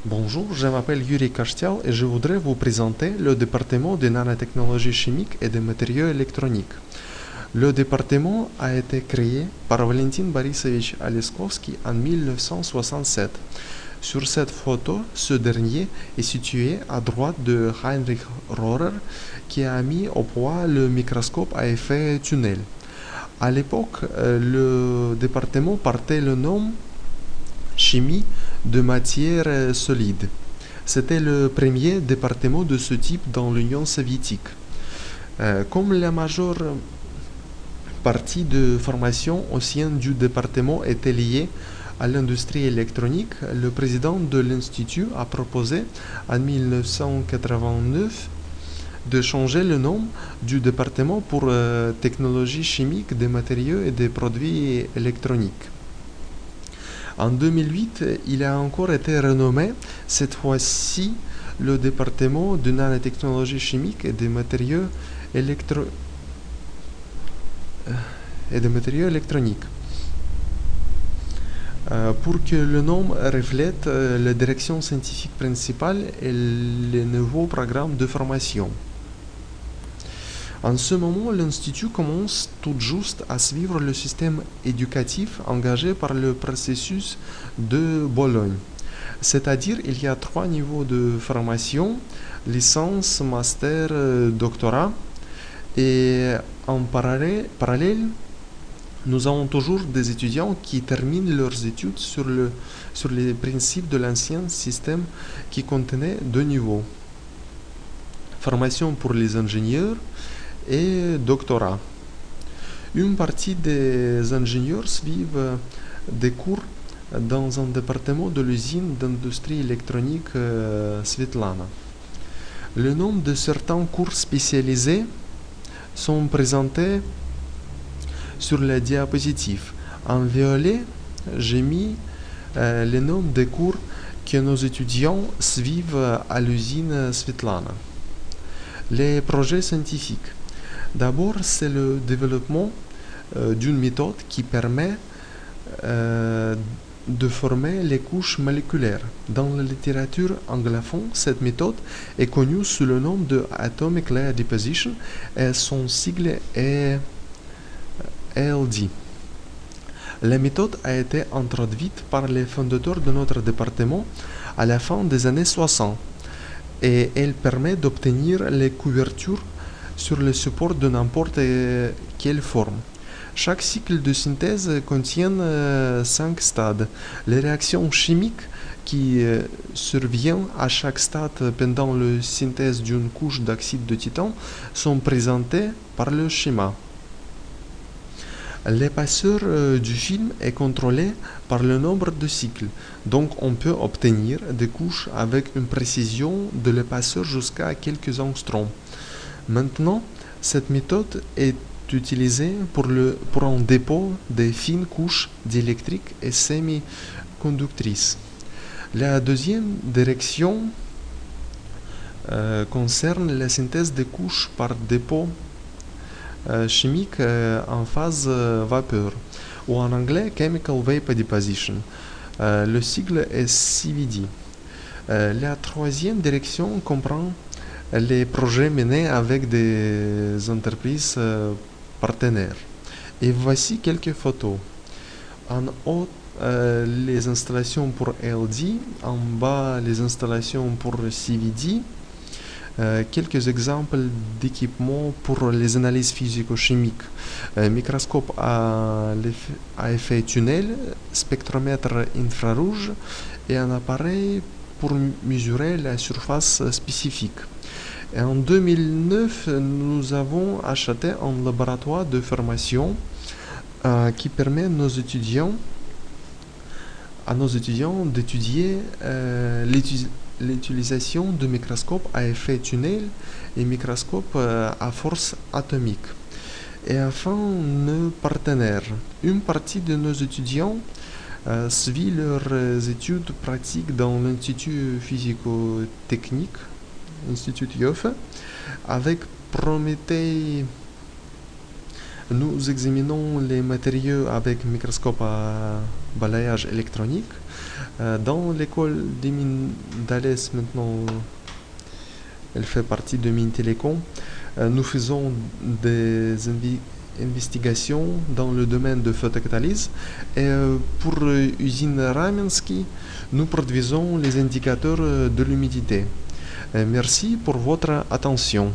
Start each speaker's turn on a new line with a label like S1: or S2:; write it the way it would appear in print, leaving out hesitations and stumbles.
S1: Bonjour, je m'appelle Yuri Kashtial et je voudrais vous présenter le département de nanotechnologie chimique et des matériaux électroniques. Le département a été créé par Valentin Borisovich Aleskovski en 1967. Sur cette photo, ce dernier est situé à droite de Heinrich Rohrer qui a mis au point le microscope à effet tunnel. À l'époque, le département portait le nom chimie de matières solides. C'était le premier département de ce type dans l'Union soviétique. Comme la majeure partie de formation au sein du département était liée à l'industrie électronique, le président de l'Institut a proposé en 1989 de changer le nom du département pour technologie chimique des matériaux et des produits électroniques. En 2008, il a encore été renommé, cette fois-ci, le département de nanotechnologie chimique et des matériaux électroniques. Pour que le nom reflète la direction scientifique principale et les nouveaux programmes de formation. En ce moment, l'Institut commence tout juste à suivre le système éducatif engagé par le processus de Bologne. C'est-à-dire, il y a 3 niveaux de formation, licence, master, doctorat. Et en parallèle, nous avons toujours des étudiants qui terminent leurs études sur les principes de l'ancien système qui contenait 2 niveaux. Formation pour les ingénieurs et doctorat. Une partie des ingénieurs suivent des cours dans un département de l'usine d'industrie électronique Svetlana. Le nom de certains cours spécialisés sont présentés sur la diapositive. En violet, j'ai mis les noms des cours que nos étudiants suivent à l'usine Svetlana. Les projets scientifiques. D'abord, c'est le développement d'une méthode qui permet de former les couches moléculaires. Dans la littérature anglophone, cette méthode est connue sous le nom de Atomic Layer Deposition et son sigle est ALD. La méthode a été introduite par les fondateurs de notre département à la fin des années 60 et elle permet d'obtenir les couvertures sur le support de n'importe quelle forme. Chaque cycle de synthèse contient 5 stades. Les réactions chimiques qui surviennent à chaque stade pendant la synthèse d'une couche d'oxyde de titane sont présentées par le schéma. L'épaisseur du film est contrôlée par le nombre de cycles, donc on peut obtenir des couches avec une précision de l'épaisseur jusqu'à quelques angstroms. Maintenant, cette méthode est utilisée pour un dépôt de fines couches diélectriques et semi-conductrices. La deuxième direction concerne la synthèse des couches par dépôt chimique en phase vapeur, ou en anglais Chemical Vapor Deposition. Le sigle est CVD. La troisième direction comprend les projets menés avec des entreprises partenaires. Et voici quelques photos. En haut, les installations pour LD, en bas, les installations pour CVD. Quelques exemples d'équipements pour les analyses physico-chimiques. Microscope à effet tunnel, spectromètre infrarouge et un appareil pour mesurer la surface spécifique. Et en 2009, nous avons acheté un laboratoire de formation qui permet à nos étudiants d'étudier l'utilisation de microscopes à effet tunnel et microscopes à force atomique. Et enfin, nos partenaires. Une partie de nos étudiants suit leurs études pratiques dans l'Institut physico-technique, Institut IOFE, avec Prométhée Nous examinons les matériaux avec microscope à balayage électronique. Dans l'école des mines d'Alès, maintenant, elle fait partie de Mines Télécom. Nous faisons des investigations dans le domaine de photocatalyse. Et pour l'usine Ramenski, nous produisons les indicateurs de l'humidité. Merci pour votre attention.